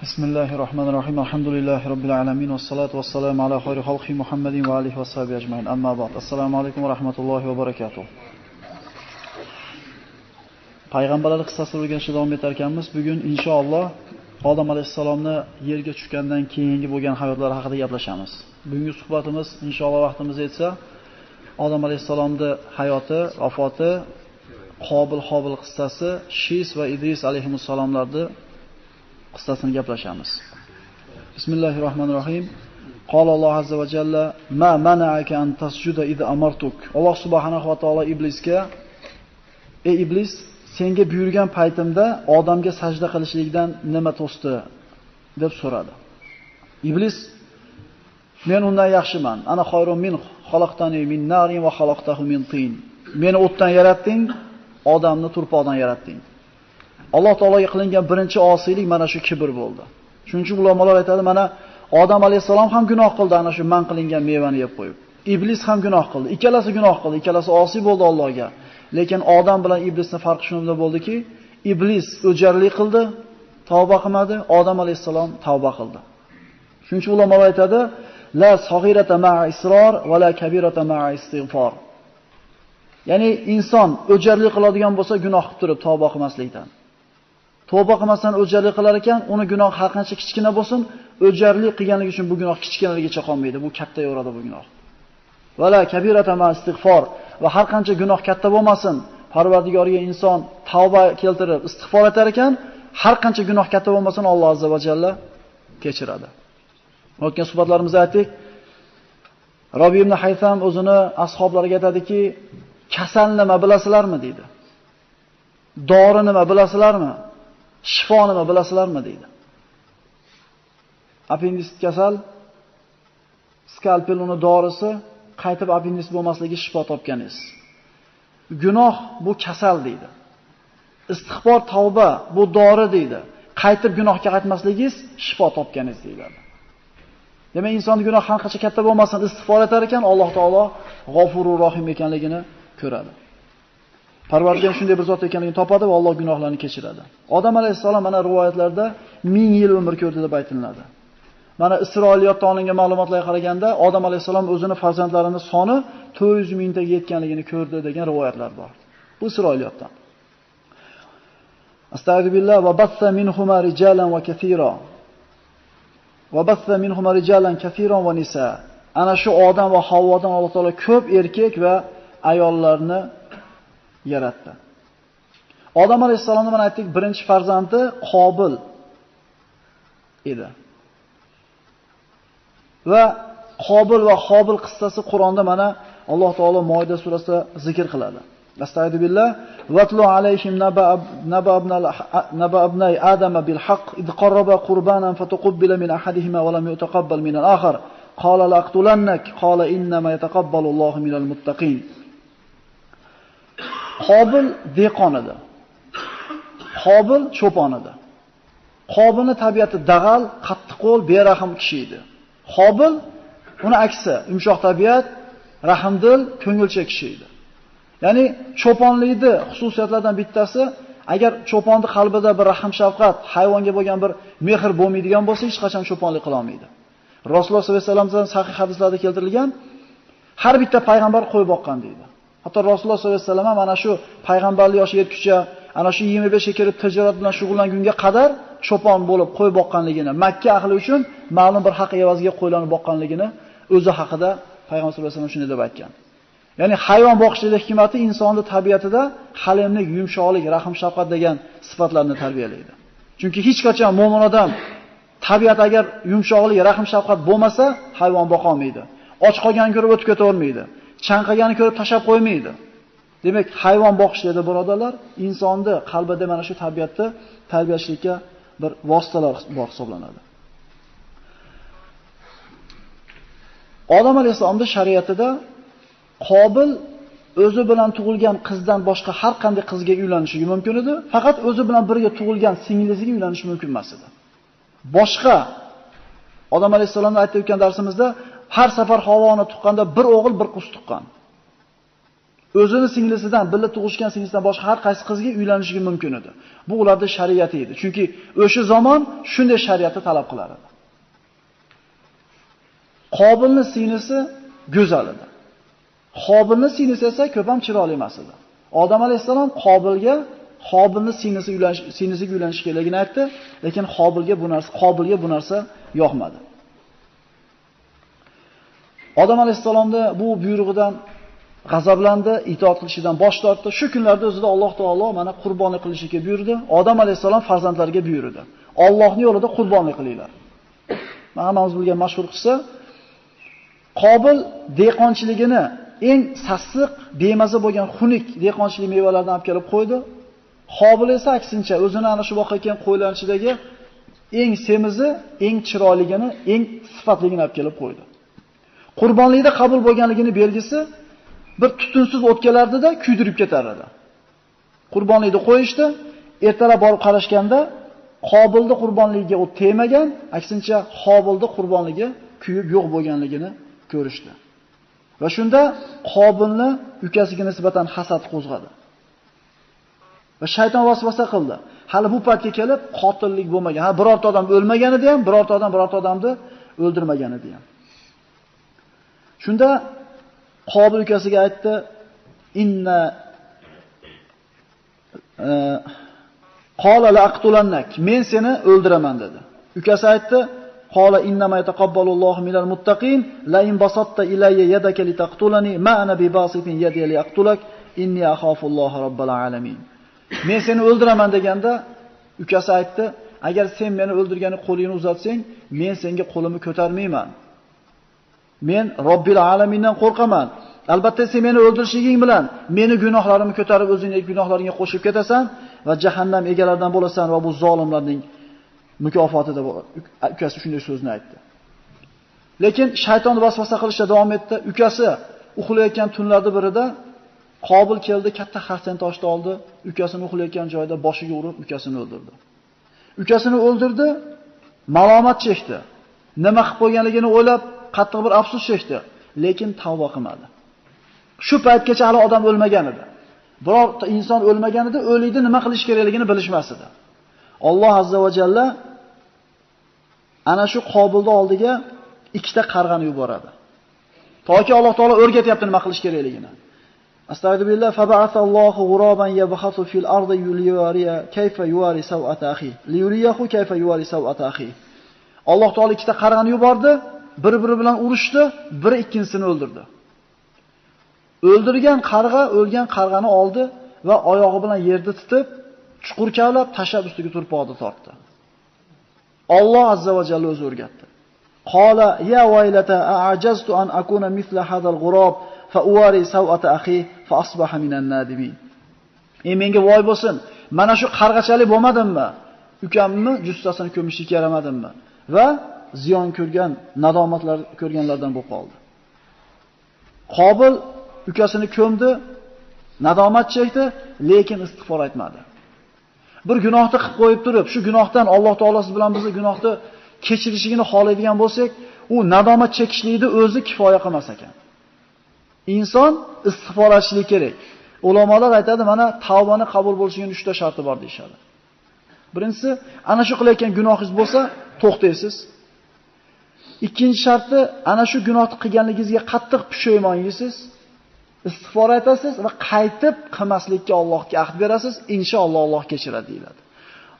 Bismillahirrahmanirrahim. Alhamdulillahi robbil alamin vassalatu vassalamu ala xayri xalqi Muhammadin va alihi vashabihi ajmain. Amma ba'd. Assalomu alaykum va rahmatullohi va barakatuh. Payg'ambarlar qissasini o'rganishda davom etar ekanmiz. Bugun inshaalloh Odam alayhisalomni yerga tushgandan keyingi bo'lgan hayotlari haqida gaplashamiz. Bugungi suhbatimiz inshaalloh vaqtimiz yetsa Odam alayhisalomning hayoti, vafoti, Qobil-Hobil qissasi, Shis va Idris alayhimussalomlarning qissasini gaplashamiz. Bismillahirrohmanirrohim. Qala Alloh azza va jalla: "Ma mana'aka an tasjuda id amartuk." Alloh subhanahu va taolo iblisga: "Ey iblis, senga buyurgan paytimda odamga sajda qilishlikdan nima to'sdi?" deb so'radi. Iblis: "Men undan yaxshiman. Ana xayrun min xalaqtani min narin va xalaqtahu min tin." Meni o'tdan yaratding, odamni turpoqdan yaratding. Alloh taologa qilingan birinchi osiylik mana shu kibr bo'ldi. Shuning uchun ulamolar aytadi, mana Odam alayhisalom ham gunoh qildi, ana shu man qilingan mevani yeb qo'yib. Iblis ham gunoh qildi. Ikkalasi gunoh qildi, ikkalasi osiy bo'ldi Allohga. Lekin Odam bilan iblisning farqi shunda bo'ldiki, iblis o'jarlik qildi, tavba qilmadi, Odam alayhisalom tavba qildi. Shuning uchun ulamolar aytadi, la saghirata ma'a isror va la kabirata ma'a istig'for. Ya'ni inson o'jarlik qiladigan bo'lsa, gunoh qilib turib tavba qilmaslikdan. Tavba qilmasdan o'jarlik qilar ekan, uni gunoh har qancha kichkina bo'lsin, o'jarlik qilganligi uchun bu gunoh kichkinaligicha qolmaydi. Bu katta yo'rada bu gunoh. Vala kabirata ma istig'for, va har qancha gunoh katta bo'lmasin, Parvardigoriga inson tavba keltirib istig'for etar ekan, har qancha gunoh katta bo'lmasin, Alloh azza va jalla kechiradi. O'tgan suhbatlarimizda aytdik, Robi ibn Haytham o'zini ashablariga aytadiki, kasal nima bilasizlarmi deydi. Dori nima bilasizlarmi? Shifo nima bilasizlarmi deydi. Appendist kasal, skalpel uni dorisi, qaytib appendist bo'lmasligi shifo topganingiz. Gunoh bu kasal deydi. Istig'for, tavba bu dori deydi. Qaytib gunohga qaytmasligingiz shifo topganingiz deydi. Demak, inson gunoh har qancha katta bo'lmasin, istig'for etar ekan, Alloh taolo G'ofurur Rohim ekanligini ko'radi. Parvardigor shunday bir zot ekanligini topadi va Alloh gunohlarni kechiradi. Odam alayhisalom mana rivoyatlarda 1000 yil umr ko'rdi deb aytiladi. Mana Isroiliyotda olingan ma'lumotlarga qaraganda Odam alayhisalom o'zini farzandlarining soni 400 mingtaga yetganligini ko'rdi degan rivoyatlar bor. Bu Isroiliyotdan. Astagfirullah va bassa minhuma rijalan va kathira. Va bassa minhuma rijalan kathiran va nisa. Ana shu Odam va Havvodan Alloh taolo ko'p erkak va ayollarni yaratdi. Odam alayhisalomning mana aytdik, birinchi farzandi Qobil edi. Va Qobil va Hobil qissasi Qur'onda mana Alloh taolo Moida surasida zikr qiladi. Astagfirullah vatlu alayhim naba ibnay adama bil haqq id qarraba qurbanan fatuqbila min ahadihima va lam yutaqabbal min al-akhar qala laqtulannak qala inna ma yataqabbalu Allohu minal muttaqin. Qobil dehqon edi. Qobil cho'pon edi. Qobilning tabiati dag'al, qattiqqo'l, berahim kishi edi. Qobil uni aksi, yumshoq tabiat, rahmdil, ko'ngilchi kishi edi. Ya'ni cho'ponlikning xususiyatlaridan bittasi, agar cho'ponning qalbida bir rahm shafqat, hayvonga bo'lgan bir mehr bo'lmaydigan bo'lsa, hech qachon cho'ponlik qila olmaydi. Rasululloh sollallohu alayhi vasallamdan sahih hadislarda keltirilgan, har bitta payg'ambar qo'y boqqan deydi. Hatto Rasululloh sollallohu alayhi vasallam ana shu payg'ambarlik yoshi yetguncha, ana shu 25 ga kirib tijorat bilan shug'ullangunga qadar cho'pon bo'lib qo'y boqqanligini, Makka ahli uchun ma'lum bir haq evaziga qo'ylarni boqqanligini o'zi haqida payg'ambar sollallohu alayhi vasallam shunday deb aytgan. Ya'ni hayvon boqishlik hikmati insonning tabiatida halimlik, yumshoqlik, rahm shafqat degan sifatlarni tarbiyalaydi. Chunki hech qachon mo'min odam tabiat agar yumshoqlik, rahm shafqat bo'lmasa, hayvon boqa olmaydi. Och qolgan ko'rib o'tib ketavermaydi. Chanqagani ko'rib tashab qo'ymaydi. Demak, hayvon boqishda birodarlar, insonni qalbida mana shu tabiatni tarbiyalashlikka bir vositalar bor hisoblanadi. Odam alayhisolamning shariatida Qobil o'zi bilan tug'ilgan qizdan boshqa har qanday qizga uylanishi mumkin edi, faqat o'zi bilan birga tug'ilgan singlisiga uylanishi mumkin emas edi. Boshqa Odam alayhisolamning aytib o'tgan darsimizda har safar Havvoni tuqqanda bir o'g'il, bir qiz tuqqan. o'zini singlisidan, birga tug'ishgan singlisidan boshqa har qaysi qizga uylanishiga mumkin edi. Bu ularning shariati edi. Chunki o'sha zamon shunday shariatni talab qilar edi. Qobilning singlisi go'zal edi. Qobilning singlisi esa ko'p ham chiroyli emas edi. Odam alayhisalom Qobilning singlisiga uylanish kerakligini aytdi, lekin Qobilga bu narsa yoqmadi. Odam alayhisalomda bu buyrug'idan g'azablandi, itoat qilishidan bosh tortdi. Shu kunlarda o'zida Alloh taolo mana qurbonlik qilishga buyurdi. Odam alayhisalom farzandlariga buyurdi. Allohning yo'lida qurbonlik qilinglar. Hammamiz bilgan mashhur qissa. Qobil dehqonchiligini eng sassiq, bemaza bo'lgan xunuk dehqonchilik mevalardan olib kelib qo'ydi. Qobil esa aksincha o'zini ana shu boqayotgan qo'ylar ichidagi eng semizi, eng chiroyligini, eng sifatligini olib kelib qo'ydi. Qurbonlikda qabul bo'lganligini belgisi bir tutunsiz o'tkalardida kuydirib ketar edi. Qurbonlikni qo'yishdi, ertalab borib qarashganda Qobilning qurbonligiga o't tegmagan, aksincha Qobilning qurbonligi kuyib yo'q bo'lganligini ko'rishdi. Va shunda Qobilni ukasiga nisbatan hasad qo'zg'adi. Va shayton vasvasa qildi. Hali bu paytga kelib qotillik bo'lmagan. Ha, birorta odam o'lmagan edi ham, birorta odamni o'ldirmagan edi ham. Shunda Qobil ukasiga aytdi: "Inna qala la aqtulannak. Men seni o'ldiraman" dedi. Ukasi aytdi: "Qala innama yataqabbalullohu minal muttaqin. La in basatta ilayya yadaka litaqtulani ma ana bibasitin yadi li aqtulak. Inni axafulloha robbal alamin." Men seni o'ldiraman deganda ukasi aytdi: "Agar sen meni o'ldirgani qo'lingni uzatsang, men senga qo'limni ko'tarmayman. Men Robbil alamindan qo'rqaman. Albatta sen meni o'ldirishing bilan meni gunohlarimni ko'tarib o'zingning gunohlaringga qo'shib ketasan va jahannam egalaridan bo'lasan va bu zolimlarning mukofotida bo'lar." Ukasi shunday so'zni aytdi. Lekin shayton vasvasa qilishda davom etdi. Ukasi uxlayotgan tunlarda birida Qobil keldi, katta xarsan toshni oldi, ukasini uxlayotgan joyida boshiga urib ukasini o'ldirdi. Ukasini o'ldirdi, malomat chekdi. Nima qilib qo'yganligini o'ylab, qattiq bir afsus chekdi, lekin tavba qilmadi. Shu paytgacha hali odam o'lmagan edi. Birorta inson o'lmagan edi, o'liydi nima qilish kerakligini bilishmas edi. Alloh azza va jalla ana shu Qobilning oldiga ikkita qarg'ani yuboradi. Toki Alloh taolo o'rgatyapti nima qilish kerakligini. Astagfirullah faba'athallohu g'uraban yabhasu fil ardi yuliyariya kayfa yuwari sawata akhi. Liyuriyahu kayfa yuwari sawata akhi. Alloh taolo ikkita qarg'ani yubordi, bir-biri bilan urushdi, biri ikkinchisini o'ldirdi. O'ldirgan qarg'a o'lgan qarg'ani oldi va oyog'i bilan yerda tutib, chuqur kavlab tashlab ustiga turpoqni tortdi. Alloh azza va jalla o'zi o'rgatdi. Qala ya waylata a'jaztu an akuna mithla hadal g'urab fa uwari sawata akhi fa asbaha minan nadimin. Menga voy bo'lsin, mana shu qarg'achalik bo'lmadimmi? Ukamni jussasini ko'mishga yaramadimmi? Va ziyon ko'rgan, nadomatlar ko'rganlardan bo'lib qoldi. Qobil ukasini ko'mdi, nadomat chekdi, lekin istig'for aytmadi. Bir gunohni qilib qo'yib turib, shu gunohdan Alloh taolosi bilan bizni gunohni kechirishligini xohlaydigan bo'lsak, u nadomat chekishlikni o'zi kifoya qilmas ekan. Inson istig'for etishlik kerak. Ulamolar aytadi, mana tavbani qabul bo'lishining 3 ta sharti bor deyshadi. Birinchisi, ana shu qilayotgan gunohingiz bo'lsa, to'xtaysiz. Ikkinchi sharti, ana shu gunohni qilganligingizga qattiq pushaymon yeysiz, istig'for aytasiz va qaytib qilmaslikka Allohga ahd berasiz, inshaalloh Alloh kechiradi deyiladi.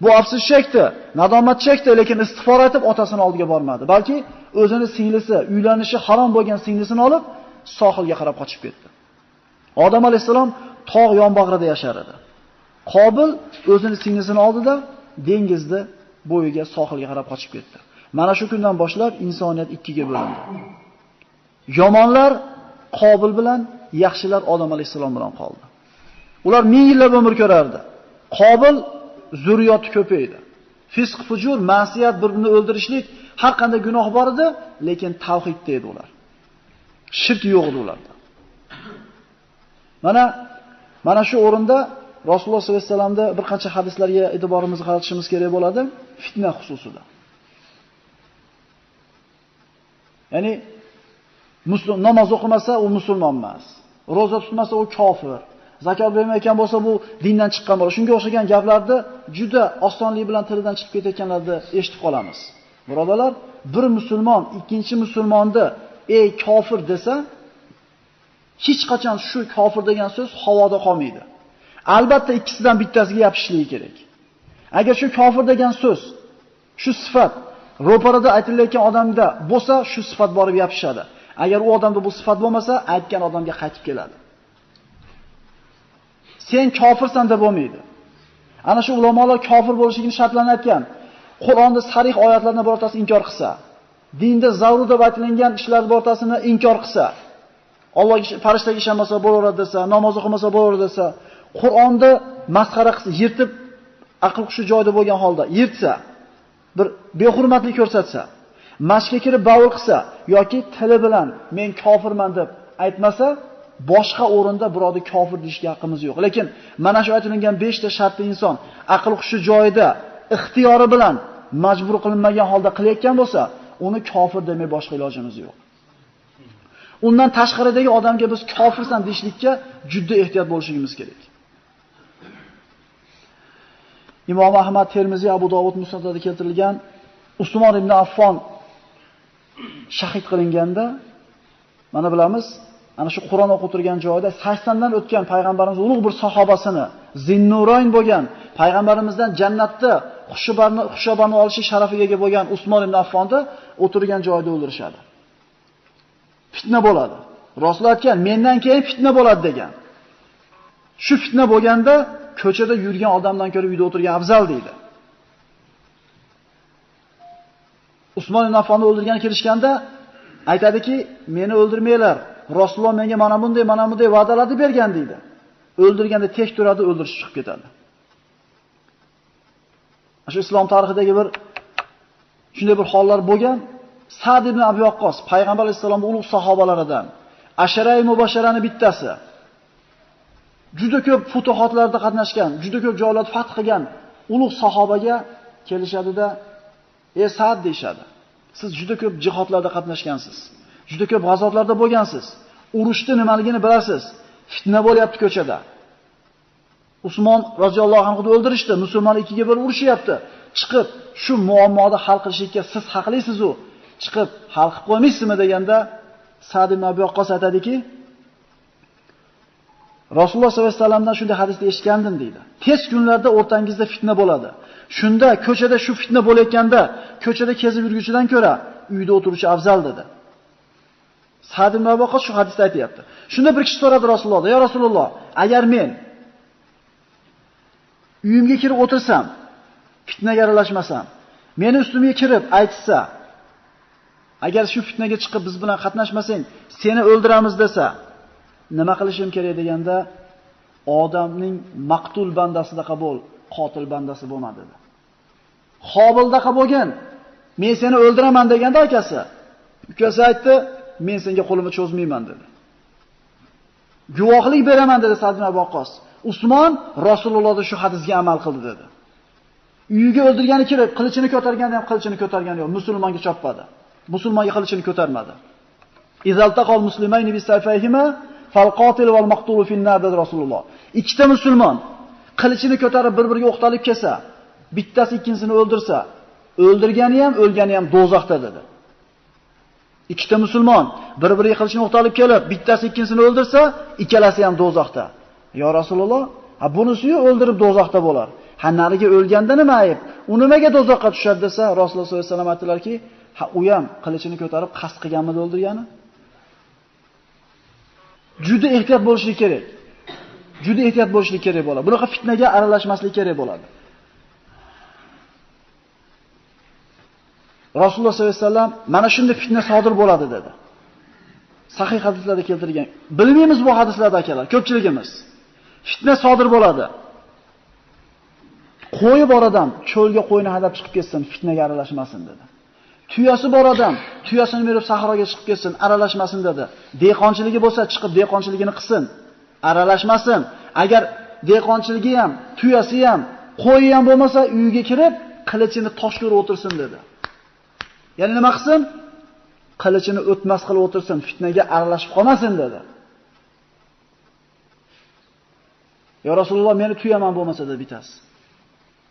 Bu afsus chekdi, nadomat chekdi, lekin istig'for aytib otasini oldiga bormadi, balki o'zini singlisi, uylanishi harom bo'lgan singlisini olib sohilga qarab qochib ketdi. Odam alayhisalom tog' yonbag'rida yashar edi. Qobil o'zini singlisini oldida dengizni bo'yiga sohilga qarab qochib ketdi. Mana shu kundan boshlab insoniyat ikkiga bo'lindi. Yomonlar Qobil bilan, yaxshilar Odam alayhisalom bilan qoldi. Ular 1000 yillab umr ko'rardi. Qobil zurriyoti ko'paydi. Fisq, fujur, ma'siyat, bir-birini o'ldirishlik, har qanday gunoh bor edi, lekin tavhidda edi ular. Shirk yo'q edi ularda. Mana shu o'rinda Rasululloh sollallohu alayhi vasallamda bir qancha hadislarga e'tiborimizni qaratishimiz kerak bo'ladi, fitna xususida. Ya'ni namoz o'qimasa, u musulmon emas. roza tutmasa u kofir, zakot bermayotgan bo'lsa bu dindan chiqqan bo'lar. Shunga o'xshagan gaplarni juda osonlik bilan tilidan chiqib ketayotganlarni eshitib qolamiz. Birodalar, bir musulmon ikkinchi musulmonni ey kofir desa, hech qachon shu kofir degan so'z havoda qolmaydi. Albatta ikkisidan bittasiga yopishishligi kerak. Agar shu kofir degan so'z, shu sifat ro'parada aytilayotgan odamda bo'lsa, shu sifat borib yopishadi. Agar u odamda bu sifat bo'lmasa, aytgan odamga qaytib keladi. Sen kofirsan deb bo'lmaydi. Ana shu ulamolar kofir bo'lishligini shartlarini aytgan. Qur'onda sarih oyatlarni birortasi inkor qilsa, dinda zarur deb aytilgan ishlar birortasini inkor qilsa, Allohga farishtaga ishonmasa bo'laveradi desa, namoz o'qimasa bo'laveradi desa, Qur'onni masxara qilsa, yirtib aql hushi joyida bo'lgan holda yirtsa, bir behurmatlik ko'rsatsa, masjidga kirib bavul qilsa yoki tili bilan men kofirman deb aytmasa, boshqa o'rinda birovni kofir deyishga haqqimiz yo'q. Lekin mana shu aytilgan 5 ta shartli inson aql hushi joyida, ixtiyori bilan majbur qilinmagan holda qilayotgan bo'lsa, uni kofir demay boshqa ilojimiz yo'q. Undan tashqaridagi odamga biz kofirsan deyishlikka juda ehtiyot bo'lishimiz kerak. Imom Ahmad, Termiziy, Abu Dovud musnadida keltirilgan Usmon ibn Affon shahid qilinganda, mana bilamiz, ana shu Qur'on o'qib turgan joyda 80 dan o'tgan payg'ambarimiz ulug' bir sahobasini, Zinnurayn bo'lgan, payg'ambarimizdan jannatda xushobarni olishi sharafiga ega bo'lgan Usmon ibn Affonni o'tirgan joyda o'ldirishadi. Fitna bo'ladi. Rasululloh aytgan, mendan keyin fitna bo'ladi degan. Shu fitna bo'lganda ko'chada yurgan odamdan ko'ra uyda o'tirgan afzal deydi. Usmon ibn Affonni o'ldirgani kelishganda aytadiki, meni o'ldirmanglar. Rasululloh menga mana bunday va'dalarni bergan deydi. O'ldirganda tek turadi, o'ldirib chiqib ketadi. Shu islom tarixidagi bir shunday bir hollar bo'lgan. Sa'd ibn Abi Waqqos payg'ambar alayhisolamning ulug' sahobalaridan, Ashara-i Mubashsharani bittasi. Juda ko'p futuhotlarda qatnashgan, juda ko'p joylarda fath qilgan ulug' sahobaga kelishadida, "Ey Sa'd" deyshadi. Siz juda ko'p jihodlarda qatnashgansiz. Juda ko'p g'azotlarda bo'lgansiz. Urushda nimaligini bilasiz. Fitna bo'lyapti ko'chada. Usmon roziyallohu anhu o'ldirishdi, musulmonlar ikkiga bir urushyapti. Chiqib shu muammoni hal qilishga siz haqlisiz-ku. Chiqib hal qilib qo'ymaysizmi deganda Sa'd ibn Abi Waqqos aytadiki, Rasululloh sollallohu alayhi vasallamdan shunday hadisni eshitgandim deydi. Tez kunlarda o'rtangizda fitna bo'ladi. Shunda ko'chada shu fitna bo'layotganda, ko'chada kezib yurguchidan ko'ra uyda o'tiruvchi afzal dedi. Sa'd ibn Abi Waqqos shu hadisni aytayapti. Shunda bir kishi so'radi Rasulullohdan, "Ya Rasululloh, agar men uyimga kirib o'tirsam, fitnaga aralashmasam, meni ustimga kirib aytsa, agar shu fitnaga chiqib biz bilan qatnashmasang, seni o'ldiramiz desa, nima qilishim kerak?" deganda, "Odamning maqtul bandasidaqa bo'l, qotil bandasi bo'lma" dedi. Qobildaqa bo'lgan, "Men seni o'ldiraman" deganda akasi, ukasi aytdi, "Men senga qo'limni cho'zmayman" dedi. "Guvohlik beraman" dedi Sa'd ibn Abi Waqqos. Usmon Rasulullohning shu hadisga amal qildi dedi. Uyiga o'ldirgani kirib, qilichini ko'targanda ham qilichini ko'targani yo'q, musulmonga chopmadi. Musulmonga qilichini ko'tarmadi. "Izaltaqal muslimayni bisayfayhima falqatil val maqtulu fin-nar" dedi Rasululloh. Ikkita musulmon qilichini ko'tarib bir-biriga o'qtalib kelsa, bittasi ikkinchisini o'ldirsa, o'ldirgani ham, o'lgani ham do'zaxda dedi. Ikkita musulmon bir-biriga qilichini o'qtalib kelib, bittasi ikkinchisini o'ldirsa, ikkalasi ham do'zaxda. "Ya Rasululloh, bunisi o'ldirib do'zaxda bo'lar. Ha nariga o'lganda nima ayb? U nimaga do'zaxga tushadi?" desa, Rasululloh sollallohu alayhi vasallam aytdilarki, "Ha u ham qilichini ko'tarib qasd qilganmidi o'ldirgani?" Juda ehtiyot bo'lishlik kerak. Juda ehtiyot bo'lishlik kerak bo'ladi. Bunaqa fitnaga aralashmaslik kerak bo'ladi. Rasululloh sollallohu alayhi vasallam mana shunday fitna sodir bo'ladi dedi. Sahih hadislarda keltirilgan. Bilmaymiz bu hadislarda akalar, ko'pchiligimiz. Fitna sodir bo'ladi. Qo'yi bor odam cho'lga qo'yni hadab chiqib ketsin, fitnaga aralashmasin dedi. Tuyasi bor odam tuyasini berib sahroga chiqib ketsin, aralashmasin dedi. Dehqonchiligi bo'lsa chiqib dehqonchiligini qilsin, aralashmasin. Agar dehqonchiligi ham, tuyasi ham, qo'yi ham bo'lmasa, uyiga kirib qilichini tosh ko'rib o'tirsin dedi. Ya'ni nima qilsin? Qilichini o'tmas qilib o'tirsin, fitnaga aralashib qolmasin dedi. "Ya Rasululloh, meni tuyaman bo'lmasa" dedi bitasi.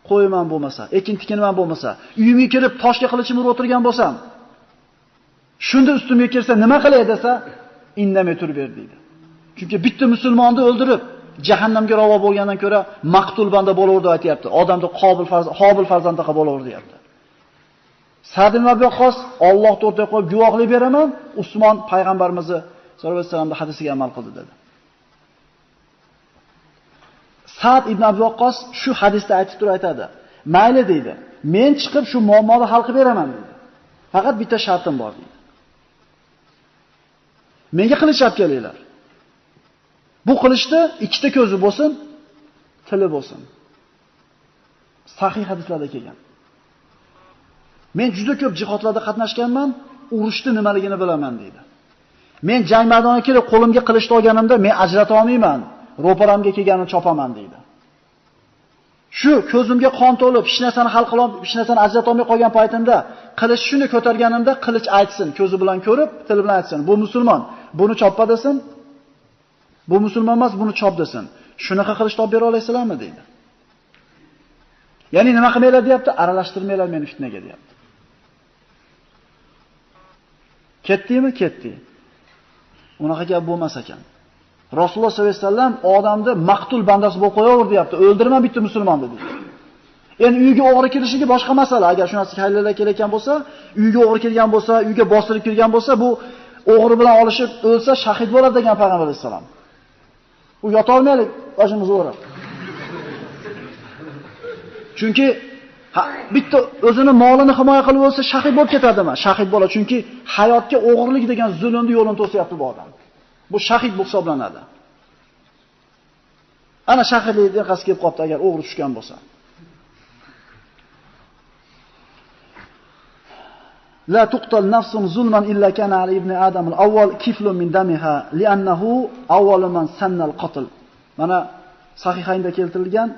"Qo'yaman bo'lmasa, ekin tikinaman bo'lmasa, uyimga kirib toshga qilichimni urib o'tirgan bo'lsam, shunda ustimga kelsa nima qilay desa, indamay turib ber" deydi. Chunki bitta musulmonni o'ldirib jahannamga ravo bo'lgandan ko'ra maqtul banda bo'laverdi aytayapti. Odamni Qobil farzandaqa bo'laverdi deyapti. Sa'd ibn Abi Waqqos Alloh o'rtaga qo'yib guvohlik beraman, Usmon payg'ambarimizni sollallohu alayhi vasallamning hadisiga amal qildi dedi. Sa'd ibn Abi Waqqos shu hadisda aytib turib aytadi. Mayli deydi. Men chiqib shu muammoni hal qilib beraman deydi. Faqat bitta shartim bor deydi. Menga qilich olib kelinglar. Bu qilichda ikkita ko'zi bo'lsin, tili bo'lsin. Sahih hadislarda kelgan. Men juda ko'p jihodlarda qatnashganman, urushni nimaligini bilaman deydi. Men jang maydoniga kelib qo'limga qilichni olganimda men ajrata olmayman. Ro'paramga kelganini chopaman deydi. Shu ko'zimga qon to'lib, hech narsani hal qila olmay, hech narsani ajrata olmay qolgan paytimda qilich shuni ko'targanimda qilich aytsin, ko'zi bilan ko'rib, tili bilan aytsin. Bu musulmon, buni choppa desin. Bu musulmon emas, buni chop desin. Shunaqa qilish topib bera olasizlarmi deydi. Ya'ni nima qilmaylar deyapti? Aralashtirmaylar meni fitnaga deyapti. Ketdimi? Ketdi. Unaqa gap bo'lmas ekan. Rasululloh sollallohu alayhi vasallam odamni maqtul bandasi bo'lib qo'yaver deyapti. O'ldirma bitta musulmonni deydi. Endi uyga o'g'ri kirishiga boshqa masala. Agar shunasi haylallar kelayotgan bo'lsa, uyga o'g'ri kirgan bo'lsa, uyga bostirib kirgan bo'lsa, bu o'g'ri bilan olishib o'lsa shahid bo'ladi degan payg'ambar vasallam. U yota olmaylik, boshimizni o'rab. Chunki bitta o'zini molini himoya qilib o'lsa shahid bo'lib ketadimi? Shahid bo'ladi, chunki hayotga o'g'rilik degan zulmni yo'lini to'syapti bu odam. Bu shahid bo'lib hisoblanadi. Ana shahidlik deqasi kelib qopti agar o'g'ri tushgan bo'lsa. La tuqtal nafsun zulman illa kana ala ibn Adam al-awwal kiflun min damiha li'annahu awwal man sanna al-qatl. Mana sahihaynda keltirilgan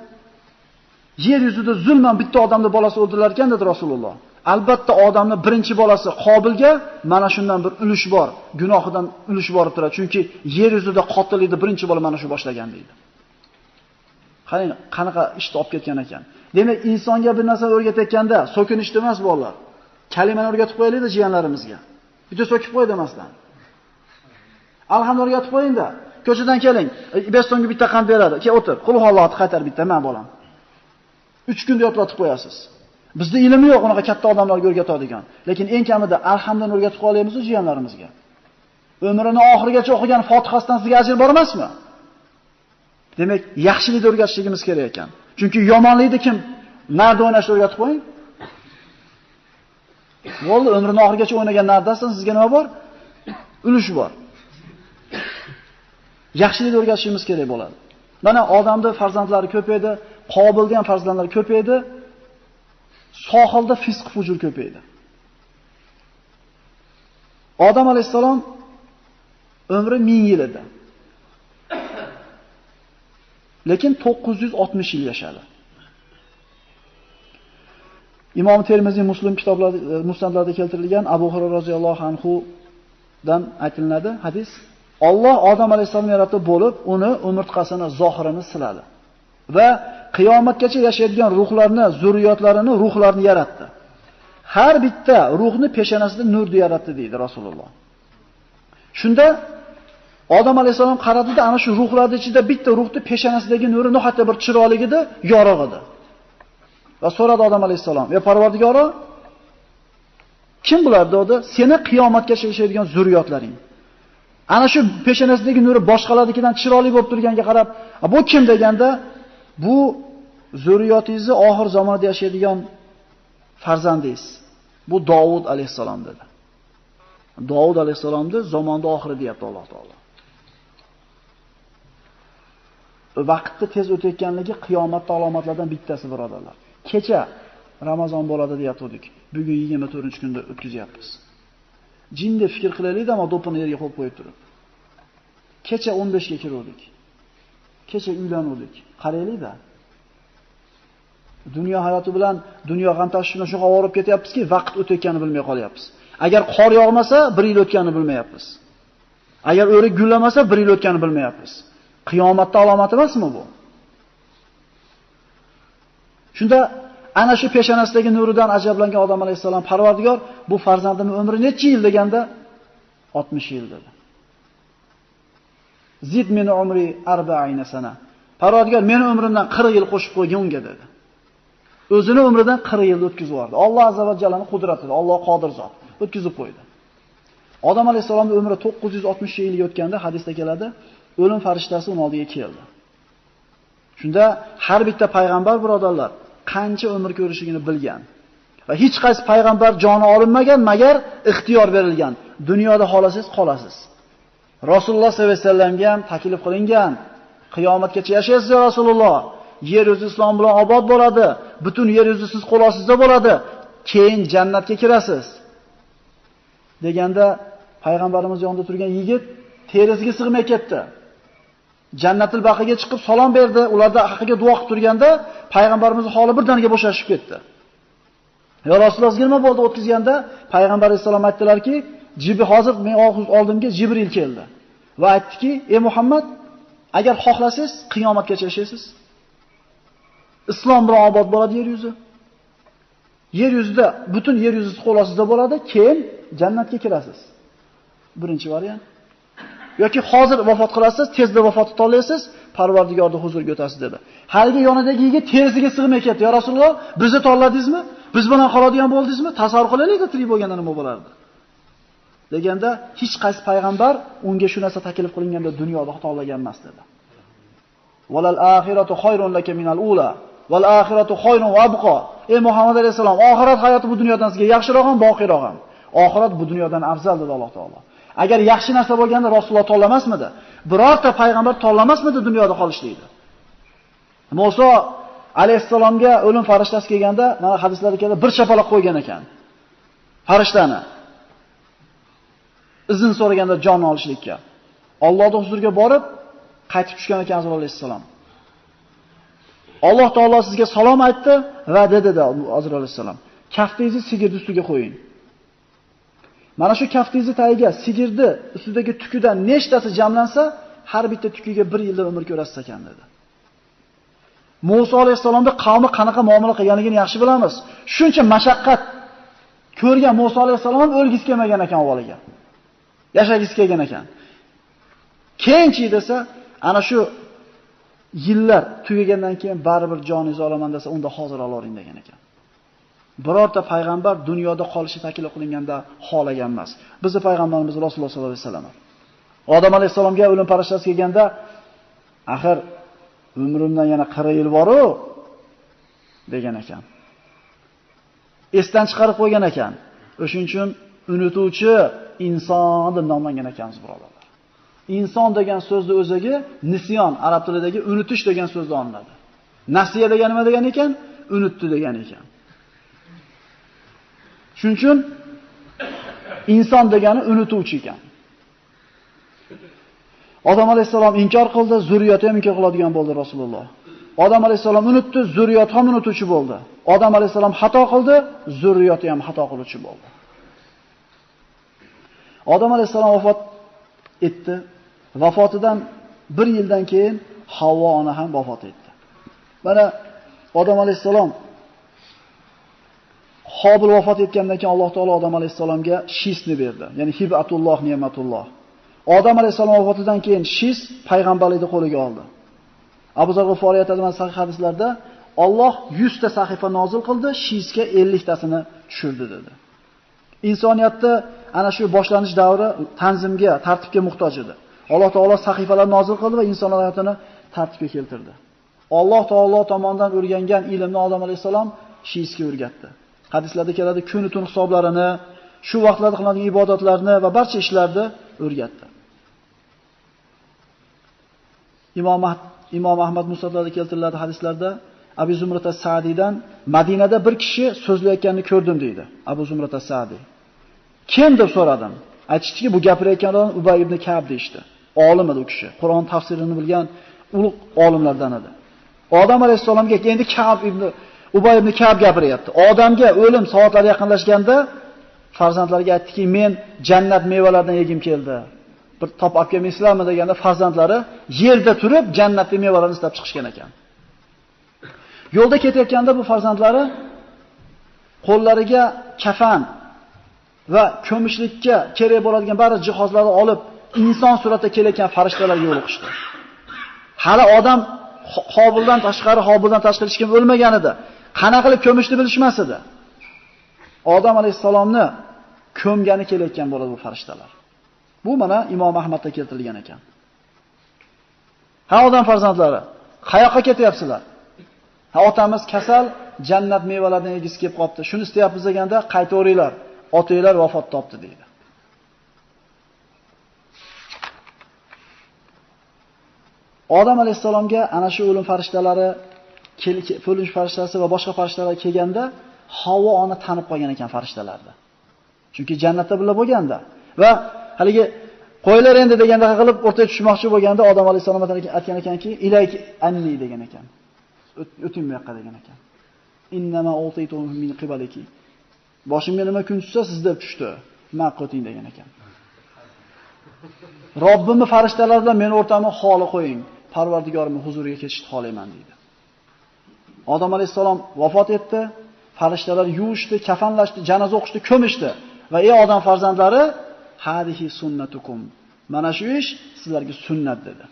yer yuzida zulman bitta odamni bolasi o'ldirilar ekan dedi Rasululloh. Albatta odamning birinchi bolasi Qobilga mana shundan bir ulush bor, gunohidan ulush borib turadi. Chunki yer yuzida qotillikni birinchi bola mana shu boshlagan deydi. Qarang, qanaqa ishni olib ketgan ekan. Demak, insonga bir narsa o'rgatayotganda so'kinishdi emas bolalar. Kalimani o'rgatib qo'yaylik-da jiyanlarimizga. Bitta so'kib qo'y demasdan. Alhamdulillah o'rgatib qo'ying-da. Ko'chadan keling, 5 so'mga bitta qand beradi. Kel o'tir. Qulhuvallohni qaytar bitta, men bolam. 3 kunda yodlatib qo'yasiz. Bizda ilmi yo'q unaqa katta odamlarga o'rgatadigan. Lekin eng kamida alhamdulillah o'rgatib qo'yamiz jiyanlarimizga. Umrining oxirigacha o'qigan Fotihasidan sizga ajr bor emasmi? Demak, yaxshilikni o'rgatishligimiz kerak ekan. Chunki yomonlikni kim narda o'ynashni o'rgatib qo'ying. Bo'ldi, umrining oxirigacha o'ynagan nardasan sizga nima bor? Ulush bor. Yaxshilikni o'rgatishimiz kerak bo'ladi. Mana odamning farzandlari ko'paydi, Qobilda ham farzandlar ko'paydi. Sohilda fisq fujur ko'paydi. Odam alayhisalom umri 1000 yil edi. Lekin 960 yil yashadi. Imom Termiziy Muslim kitoblarida, musnadlarda keltirilgan Abu Hurayra roziyallohu anhu dan aytiladi hadis. Alloh Odam alayhisalomni yaratib bo'lib, uni umurtqasini, zohirini siladi va qiyomatgacha yashaydigan ruhlarni, zurriyotlarini, ruhlarni yaratdi. Har bitta ruhni peshonasida nurni yaratdi deydi Rasululloh. Shunda Odam alayhisalom qaradida ana shu ruhlarning ichida bitta ruhni peshonasidagi nuri nihoyatda bir chiroyli edi, yorug' edi. Va so'radi Odam alayhisalom: "Ey Parvardigoro, kim bular?" dedi. "Seni qiyomatgacha yashaydigan zurriyotlaring." Ana shu peshonasidagi nuri boshqalarnikidan chiroyli bo'lib turganga qarab, "Bu kim?" deganda, "Bu zurriyotingizni oxir zamonda yashaydigan farzandingiz. Bu Davud alayhisalom" dedi. Davud alayhisalomni zamonda oxiri deyapti Alloh taolo. Vaqtni tez o'tayotganligi qiyomatning alomatlaridan bittasi birodarlar. Kecha Ramazon bo'ladi deyatdik. Bugun 24-kunda o'tkazyapmiz. Jinda fikr qilaylik-da, ammo do'pini yerga qo'yib qo'yib turib. Kecha 15 ga kirdik. Kecha uylandik. Qaraylik-da. Dunyo hayoti bilan, dunyo g'am tashish bilan shunga olib ketyapmizki, vaqt o'tayotganini bilmay qolyapmiz. Agar qor yog'masa, 1 yil o'tganini bilmayapmiz. Agar o'rik gullamasa, 1 yil o'tganini bilmayapmiz. Qiyomatning alomati emasmi bu? Shunda ana shu peshonasidagi nuridan ajablangan odam alayhisalom, Parvardigor, bu farzandimning umri necha yil deganda 60 yil dedi. Zid min umri 40 sana. Parvardigor meni umrimdan 40 yil qo'shib qo'ygin unga dedi. O'zini umridan 40 yil o'tkazib yubordi. Alloh azza va jallaning qudratidir. Alloh qodir zot. O'tkazib qo'ydi. Odam alayhisalomning umri 960 yilga o'tganda hadisda keladi, o'lim farishtasi uning oldiga keldi. Shunda har bitta payg'ambar birodarlar qancha umr ko'rishligini bilgan va hech qaysi payg'ambar joni olinmagan magar ixtiyor berilgan. Dunyoda xolasangiz qolasiz. Rasululloh sollallohu alayhi vasallamga ham taklif qilingan. Qiyomatgacha yashaysiz ya Rasululloh. Yer yuzi islom bilan obod bo'ladi. Butun yer yuzi siz qo'l ostida bo'ladi. Keyin jannatga kirasiz. Deganda payg'ambarimiz yonida turgan yigit terisiga sig'may ketdi. Jannatul baqiga chiqib salom berdi. Ularda haqiga duo qilib turganda payg'ambarimiz holi birdaniga bo'shashib ketdi. Ya Rasululloh nima bo'ldi o'tkazganda payg'ambar alayhisalom aytdilarki, hozir men oldimga Jibril keldi va aytdiki, ey Muhammad, agar xohlasangiz qiyomatgacha yashaysiz. Islom bilan obod bo'ladi yer yuzi. Yer yuzida butun yer yuzi qo'l ostida bo'ladi, keyin jannatga kirasiz. Birinchi variant. Yoki hozir vafot qilasiz, tezda vafot etolasiz, Parvardigorning huzuriga o'tasiz dedi. Haligi yonidagi yigit terisiga sig'may ketdi. Ya Rasululloh, bizni tanladingizmi? Biz bilan qoladigan bo'ldingizmi? Tasavvur qilaylik-da, tirik bo'lganda nima bo'lardi? Deganda hech qaysi payg'ambar unga shu narsa taklif qilinganda dunyoda tanlagan emas dedi. Valal axiratu khayrun laka minal ula val axiratu khayrun va abqa. Ey Muhammad alayhisalom, oxirat hayoti bu dunyodan sizga yaxshiroq ham, boqiyroq ham. Oxirat bu dunyodan afzal dedi Alloh taolo. Agar yaxshi narsa bo'lganda Rasululloh tanlamasmidi? Birorta payg'ambar tanlamasmidi dunyoda qolishlikni? Musa alayhisalomga o'lim farishtasi kelganda, mana hadislarda keladi, bir chapaloq qo'ygan ekan. Farishtani izn so'raganda jon olishlikka. Allohning huzuriga borib qaytib tushgan ekan Azroil alayhisalom. Alloh taolo sizga salom aytdi va dedi Azroil alayhisalom, kaftingizni sigirni ustiga qo'ying. Mana shu kaftingizni tagiga sigirni ustidagi tukidan nechtasi jamlansa, har bitta tukiga 1 yilda umr ko'rasiz ekan dedi. Musa alayhisalomning qavmi qanaqa muomala qilganligini yaxshi bilamiz. Shuncha mashaqqat ko'rgan Musa alayhisalom ham o'lgisi kelmagan ekan avvaliga. Yashagisi kelgan ekan. Keyinchi desa, ana shu yillar tugagandan keyin baribir joningizni olaman desa, unda hozir olavering degan ekan. Birorta payg'ambar dunyoda qolishi taklif qilinganda xolagan emas. Bizning payg'ambarimiz Rasululloh sollallohu alayhi vasallam. Odam alayhisalomga o'lim farishhtasi kelganda, axir umrimdan yana 40 yil bor-ku degan ekan. Esdan chiqarib qo'ygan ekan. O'shuning uchun unutuvchi inson deb nomlangan ekanmiz, birodarlar. Inson degan so'zni o'ziga nisyon, arab tilidagi unutish degan so'zdan olinadi. Nasiya degan nima degan ekan? Unutdi degan ekan. Shuning uchun inson degani unutuvchi ekan. Odam alayhisalom inkor qildi, zurriyati ham inkor qiladigan bo'ldi Rasululloh. Odam alayhisalom unutdi, zurriyati ham unutuvchi bo'ldi. Odam alayhisalom xato qildi, zurriyati ham xato qiluvchi bo'ldi. Odam alayhisalom vafot etdi. Vafotidan 1 yildan keyin Havvo ona ham vafot etdi. Mana Odam alayhisalom Qobil vafot etgandan keyin Alloh taolo Odam alayhisalomga shisni berdi. Ya'ni hibatulloh, ne'matulloh. Odam alayhisalom vafotidan keyin shis payg'ambarlikni qo'liga oldi. Abu Zar G'iforiy aytadi mana sahih hadislarda, Alloh 100 ta sahifa nozil qildi, shisga 50 tasini tushirdi dedi. Insoniyatda ana shu boshlanish davri tanzimga, tartibga muhtoj edi. Alloh taolo sahifalar nozil qildi va inson hayotini tartibga keltirdi. Alloh taolo tomonidan o'rgangan ilmni Odam alayhisalom shisga o'rgatdi. Hadislarda keladi, kun tun hisoblarini, shu vaqtlarda qilinadigan ibodatlarni va barcha ishlarni o'rgatdi. Imom Ahmad musnadlarida keltiriladi hadislarda Abu Zumrat as-Sa'didan Madinada bir kishi so'zlayotganini ko'rdim deydi. Abu Zumrat as-Sa'di. Kim deb so'radim. Aytishdiki, bu gapirayotgan odam Ubay ibn Ka'b deydi. Olim edi u kishi. Qur'on tafsirini bilgan ulug' olimlardan edi. Odam alayhisalomga endi Ubay ibn Ka'b gapiryapti. Odamga o'lim soatlari yaqinlashganda farzandlariga aytdiki, men jannat mevalaridan yegim keldi. Bir top olib kelmaysizlarmi deganda farzandlari yerda turib jannatning mevalarini istab chiqishgan ekan. Yo'lda ketayotganda bu farzandlari qo'llariga kafan va ko'mishlikka kerak bo'ladigan barcha jihozlarni olib, inson suratida kelayotgan farishtalarga yo'liqishdi. Hali odam Qobildan tashqari hech kim o'lmagan edi. Qanaqa qilib ko'mishni bilishmas edi. Odam alayhisalomni ko'mgani kelayotgan bo'ladi bu farishtalar. Bu mana Imom Ahmadda keltirilgan ekan. Ha odam farzandlari, qayoqqa ketyapsizlar? Ha otamiz kasal, jannat mevalaridan yegisi kelib qopti. Shuni istayapmiz deganda qaytaveringlar. Otanglar vafot topdi deydi. Odam alayhisalomga ana shu o'lim farishtalari, o'lim farishtasi va boshqa farishtalar kelganda Havvo ona tanib qolgan ekan farishtalarni. Chunki jannatda birga bo'lganda va haligi qo'ylar endi deganda qilib o'rtaga tushmoqchi bo'lganda Odam alayhisalom aytgan ekanki, ilayki anni degan ekan. O'ting bu yoqqa degan ekan. Innama utaytuhu min qibaliki. Boshimga nima kun tushsa sizda tushdi. Maqoting degan ekan. Robbimni farishtalar bilan meni o'rtamga xoli qo'ying. Parvardigorimning huzuriga ketishni xohlayman deydi. Odam alayhisalom vafot etdi. Farishtalar yuvishdi, kafanlashdi, janoza o'qishdi, ko'mishdi va ey odam farzandlari, hadihi sunnatukum. Mana shu ish sizlarga sunnat dedi.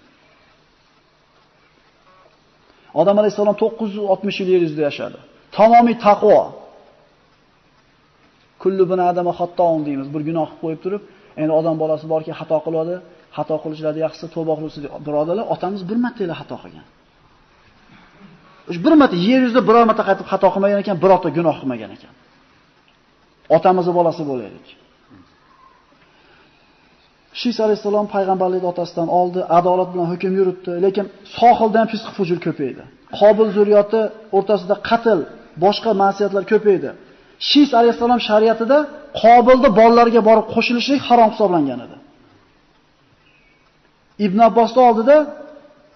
Odam alayhisalom 960 yil yer yuzida yashadi. Tamomiy taqvo. Kullu bin adama xattoun deymiz. Bir gunoh qilib qo'yib turib, endi odam bolasi borki xato qiladi, xato qilishlarida yaxshisi tavba qilsin birodarlar, otamiz bir marta xato qilgan. Bir marta yer yuzida biror marta qaytib xato qilmagan ekan, birorta gunoh qilmagan ekan. Otamizning bolasi bo'laylik. Shis alayhisalom payg'ambarlik otasidan oldi, adolat bilan hukm yuritdi, lekin sohildan fisq fujur ko'paydi. Qobil zurriyoti o'rtasida qatl, boshqa ma'siyatlar ko'paydi. Shis alayhisalom shariatida Qobilni bolalarga borib qo'shilishlik harom hisoblangan edi. Ibn Abbosning oldida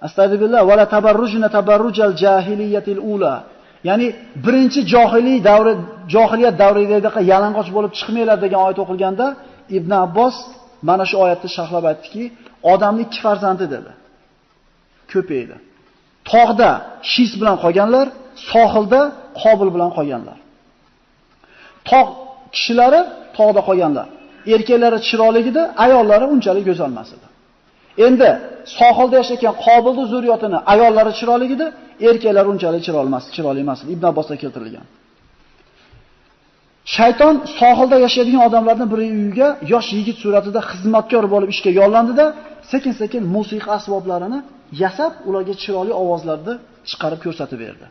astagfirullah va la tabarrujna tabarrujal jahiliyatil ula. Ya'ni birinchi johiliyat davridagi yalang'och bo'lib chiqmanglar degan oyat o'qilganda Ibn Abbos mana shu oyatni sharhlab aytdiki, odamning ikki farzandi dedi. Ko'paydi. Tog'da Shis bilan qolganlar, sohilda Qobil bilan qolganlar. Tog' kishilari tog'da qolganlar. Erkaklari chiroyligida, ayollari unchalik go'zal emas edi. Endi sohilda yashagan Qobilning zurriyotini ayollari chiroyligida, erkaklari unchalik chiroyli emas edi. Ibn Abbosda keltirilgan. Shayton sohilda yashaydigan odamlarning bir uyiga yosh yigit suratida xizmatkor bo'lib ishga yollandida, sekin-sekin musiqa asboblarini yasab, ularga chiroyli ovozlarni chiqarib ko'rsatib berdi.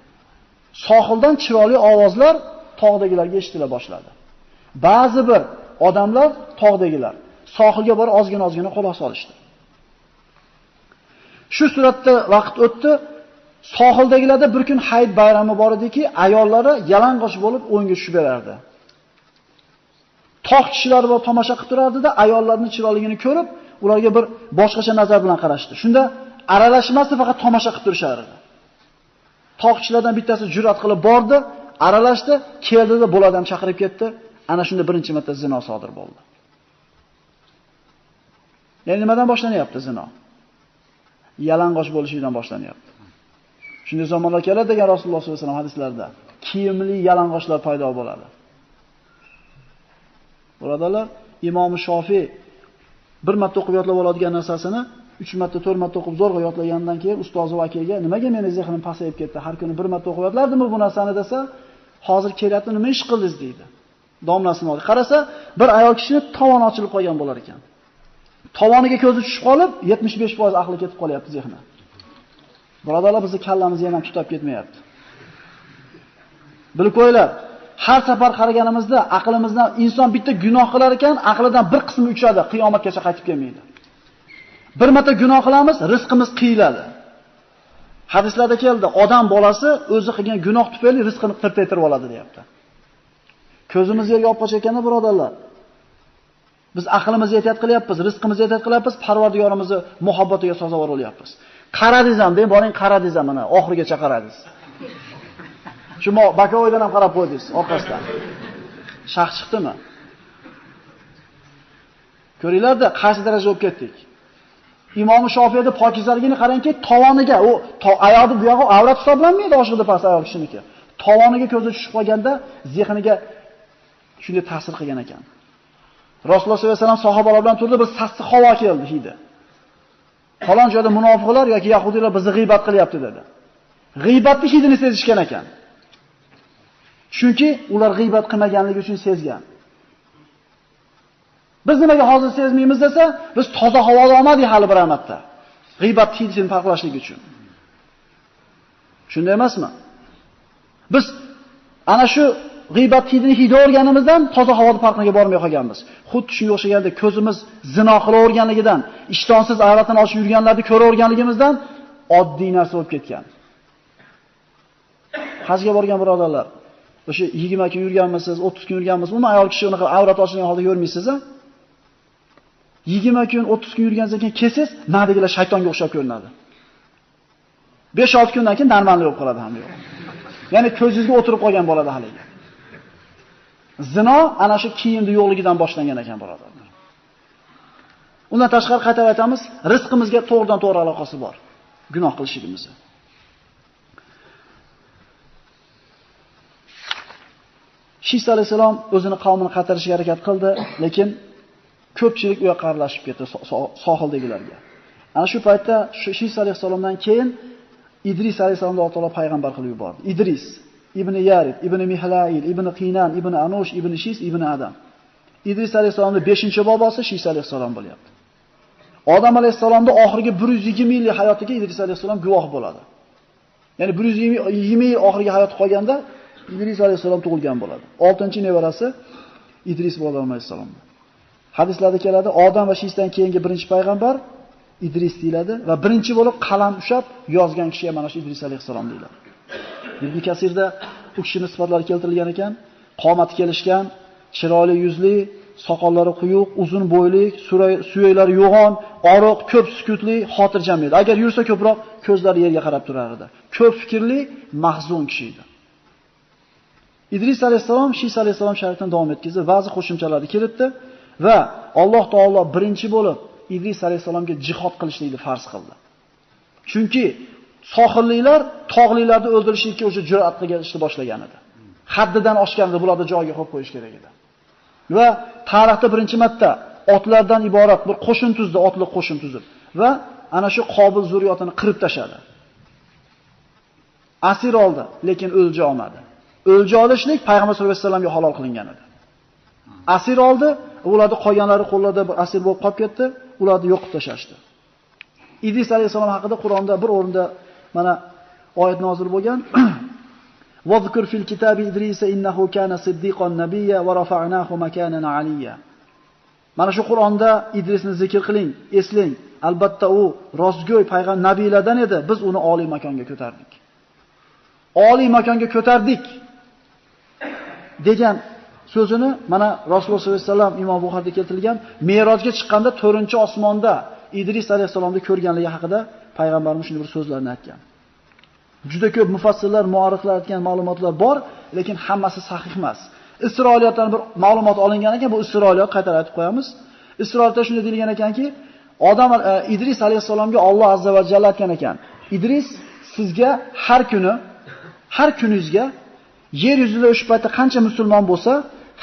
Sohildan chiroyli ovozlar tog'dagilarga eshitila boshladi. Ba'zi bir odamlar tog'dagilar sohilga borib ozgina quloq solishdi. Shu suratda vaqt o'tdi. Sohildagilarda bir kun Hayit bayrami bor ediki, ayollari yalang'och bo'lib o'yinga tushib berardi. Tog' kishilari bo'lib tomosha qilib turardi-da, ayollarning chiroyligini ko'rib, ularga bir boshqacha nazar bilan qarashdi. Shunda aralashmasdi, faqat tomosha qilib turishar edi. Tog' kishilardan bittasi jur'at qilib bordi, aralashdi, keldi-da bo'ladam chaqirib ketdi. Ana shunda birinchi marta zino sodir bo'ldi. Ya'ni nimadan boshlanyapti zino? Yalang'och bo'lishdan boshlanyapti. Shunday zamonlar keladi degan Rasululloh sollallohu alayhi vasallam hadislarida. Kiyimli yalang'ochlar paydo bo'ladi. Birodarlar, Imom Shofiy bir marta o'qib yodlab oladigan narsasini 3 marta, 4 marta o'qib zo'rg'a yodlagandan keyin ustozi vakilga nimaga meni zehnim pasayib ketdi? Har kuni bir marta o'qib yodlardimmi bu narsani desa, hozir kelyapti, nima ish qildingiz deydi. Domlasini oldi. Qarasa, bir ayol kishini tovoni ochilib qolgan bo'lar ekan. Tovoniga ko'zi tushib qolib, 75% aqli ketib qolyapti zehni. Birodarlar, bizning kallamizni ham tutab ketmayapti. Bilib qo'yinglar, har safar qaraganimizda aqlimizdan inson bitta gunoh qilar ekan, aqlidan bir qismi uchadi, qiyomatgacha qaytib kelmaydi. Bir marta gunoh qilamiz, rizqimiz qiyiladi. Hadislarda keldi, odam bolasi o'zi qilgan gunoh tufayli rizqini qirtaytirib oladi, deyapti. Ko'zimiz yerga olib qochayotganda birodarlar, biz aqlimizni ehtiyot qilyapmiz, rizqimizni ehtiyot qilyapmiz, Parvardigorimizning muhabbatiga sazovor bo'lyapmiz. Qaradingiz ham, deng, boring qaradingiz ham, mana oxirigacha qaradingiz. Shu Bakovoydan ham qarab qo'ydingiz orqasidan. Shax chiqdimi? Ko'ringlar-da, qaysi darajaga olib ketdik. Imom Shofiyda pokizaligini qarangki, tovoniga, u oyoqni bu yog'i avrat hisoblanmaydi, oshiqda past oyoq kishiniki. Tovoniga ko'zi tushib qolganda zehniga shunday ta'sir qilgan ekan. Rasululloh sollallohu alayhi vasallam sahobalar bilan turdi, bir sassiq havo keldi hidi. Falon joyda munofiqlar yoki yahudiylar bizni g'iybat qilyapti dedi. G'iybatning hidini sezishgan ekan. Chunki ular g'iybat qilmaganligi uchun sezgan. Biz nimaga hozir sezmaymiz desa, biz toza havoda olmadik hali bir amatda. G'iybat hidini farqlashlik uchun. Shunday emasmi? Biz ana shu g'iybat hidini hidi o'rganimizdan toza havoda farqiga bormay qolganmiz. Xuddi shunga o'xshaganda ko'zimiz zino qilaverganligidan, ishtonsiz avratini ochib yurganlarni ko'raverganligimizdan oddiy narsa bo'lib ketgan. Hajga borgan birodarlar, o'sha 20 kun yurganmisiz, 30 kun yurganmisiz, umuman ayol kishi unaqa avrat ochilgan holda ko'rmaysiz-a? 20 kun, 30 kun yurgandan keyin kelsiz, nadigilar shaytonga o'xshab ko'rinadi. 5-6 kundan keyin normalniy bo'lib qoladi ham yo'q. Ya'ni ko'zingizga o'tirib qolgan bo'ladi haligi. Zino ana shu kiyimni yo'qligidan boshlangan ekan birodarlar. Undan tashqari qaytarib aytamiz, rizqimizga to'g'ridan-to'g'ri aloqasi bor. Gunoh qilishligimizga. Shis alayhisalom o'zini qavmini qaytarishga harakat qildi, lekin ko'pchilik u yoqqa aralashib ketdi sohildagilarga. Ana shu paytda Shis alayhisalomdan keyin Idris alayhisalomni Alloh taolo payg'ambar qilib yubordi. Idris ibn Yarib, ibn Mihlail, ibn Qinan, ibn Anush, ibn Shis, ibn Adam. Idris alayhisalomning 5-bobosi Shis alayhisalom bo'lyapti. Odam alayhisalomning oxirgi 120 yillik hayotiga Idris alayhisalom guvoh bo'ladi. Ya'ni 120 yil oxirgi hayot qolganda Idris alayhisalom tug'ilgan bo'ladi. 6-nevarasi Idris alayhisalom. Hadislarda keladi, Odam va Shisdan keyingi birinchi payg'ambar Idris deyiladi va birinchi bo'lib qalam ushlab yozgan kishi ham mana shu Idris alayhisalom deyiladi. Ibn Kasirda u kishining sifatlari keltirilgan ekan. Qomati kelishgan, chiroyli yuzli, soqollari quyuq, uzun bo'yli, suyaklari yo'g'on, oriq, ko'p sukutli, xotirjam edi. Agar yursa ko'proq ko'zlari yerga qarab turar edi. Ko'p fikrli, mahzun kishi edi. Idris alayhisalom Shis alayhisalom shariatini davom etkazdi, ba'zi qo'shimchalarni kiritdi va Alloh taolo birinchi bo'lib Idris alayhisalomga jihad qilishlikni farz qildi. Chunki sohilliklar tog'liklarni o'ldirishlikka o'sha jur'at qilishni boshlagan edi. Haddidan oshganda bularni joyiga qo'yib qo'yish kerak edi. Va tarixda birinchi marta otlardan iborat bir qo'shin tuzdi, otliq qo'shin tuzib va ana shu Qobil zurriyotini qirib tashladi. Asir oldi, lekin o'lja olmadi. O'lja olishlik payg'ambar sollallohu alayhi vasallamga halol qilingan edi. Asir oldi, ularni qolganlari qo'llarda bir asir bo'lib qolib ketdi, ularni yo'qib tashashdi. Idris alayhisalom haqida Qur'onda bir o'rinda mana oyat nozil bo'lgan. Vazkur fil kitabi Idrisa innahu kana siddiqon nabiyya va rafa'nahu makanan aliyya. Mana shu Qur'onda Idrisni zikr qiling, eslang. Albatta u rostgo'y payg'ambar nabiylardan edi. Biz uni oliy makonga ko'tardik. Oliy makonga ko'tardik degan so'zini mana Rasululloh sollallohu alayhi vasallam Imom Buxoriyda keltirilgan Me'rojga chiqqanda 4-osmonda Idris alayhisalomni ko'rganligi haqida payg'ambarimiz shunday bir so'zlarni aytgan. Juda ko'p mufassirlar, muarrixlar aytgan ma'lumotlar bor, lekin hammasi sahih emas. Isroiliyotdan bir ma'lumot olingan ekan, bu Isroiliyot qaytarib aytib qo'yamiz. Isroilda shunday deyilgan ekanki, Idris alayhisalomga Alloh azza va jalla aytgan ekan. Idris sizga har kuningizga yer yuzida o'sha paytda qancha musulmon bo'lsa,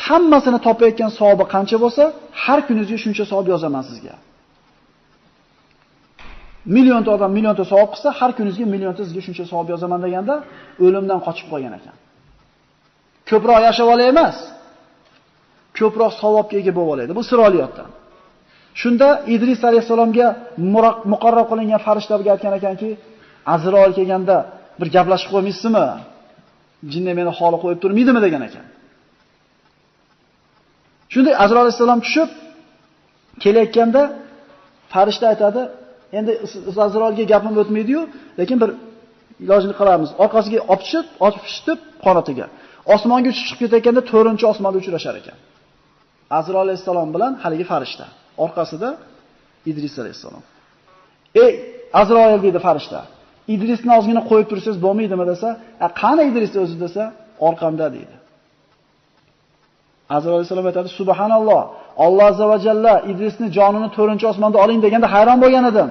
hammasini topayotgan savobi qancha bo'lsa, har kuningizga shuncha savob yozaman sizga. Millionta odam millionta savob qilsa, har kuningizga millionta sizga shuncha savob yozaman deganda o'limdan qochib qolgan ekan. Ko'proq yashab olay emas, ko'proq savobga ega bo'lib olaydi. Bu Isroiliyotdan. Shunda Idris alayhisalomga muqarrar qilingan farishtalarga aytgan ekanki, Azroil kelganda bir gaplashib qo'ymaysizmi? Jinni meni xoli qo'yib turmaydimi degan ekan. Shunda Azroil alayhisalom tushib kelayotganda farishta aytadi, endi Azroilga gapim o'tmaydi-yu, lekin bir ilojini qilamiz. Orqasiga opishib qanotiga. Osmonga chiqib ketayotganda 4-osmonda uchrashar ekan. Azroil alayhisalom bilan haligi farishta. Orqasida Idris alayhisalom. Ey Azroil dedi farishta. Idrisni ozgina qo'yib tursangiz bo'lmaydimi desa, qani Idris o'zi desa, orqamda deydi. Azroil alayhisalom aytadi, subhanalloh, Alloh azza va jalla Idrisni jonini 4-osmonda oling deganda hayron bo'lgan edim.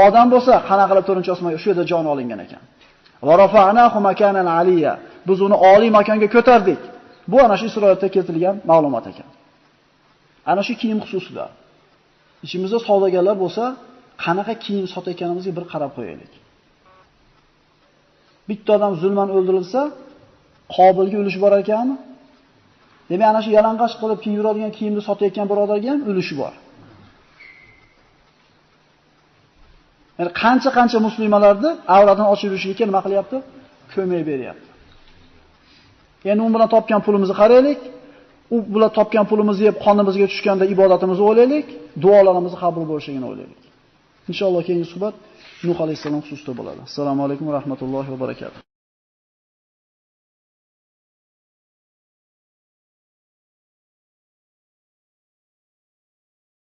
Odam bo'lsa, qanaqa qilib 4-osmonga shu yerda joni olingan ekan. Va rafa'nahu makanan aliyya. Biz uni oliy makonga ko'tardik. Bu ana shu Isroilda keltirilgan ma'lumot ekan. Ana shu kiyim xususida. Ishimizda savdogarlar bo'lsa, qanaqa kiyim sotayotganimizga bir qarab qo'yaylik. Bitta odam zulman o'ldirilsa, Qobilga ulush bor ekanmi? Demak, ana shu yalang'och qilib kiyib yuradigan kiyimni sotayotgan birodarga ham ulushi bor. Yani qancha musulmonlarni avratini ochib yurishlikka nima qilyapti? Ko'mak beryapti. Endi u bilan topgan pulimizni qaraylik. U bilan topgan pulimizni yeb qonimizga tushganda ibodatimizni o'ylaylik, duolarimizni qabul bo'lishligini o'ylaylik. Inshaalloh keyingi suhbat Nuh alayhisalom xususida bo'ladi. Assalomu alaykum va rahmatullohi va barakatuh.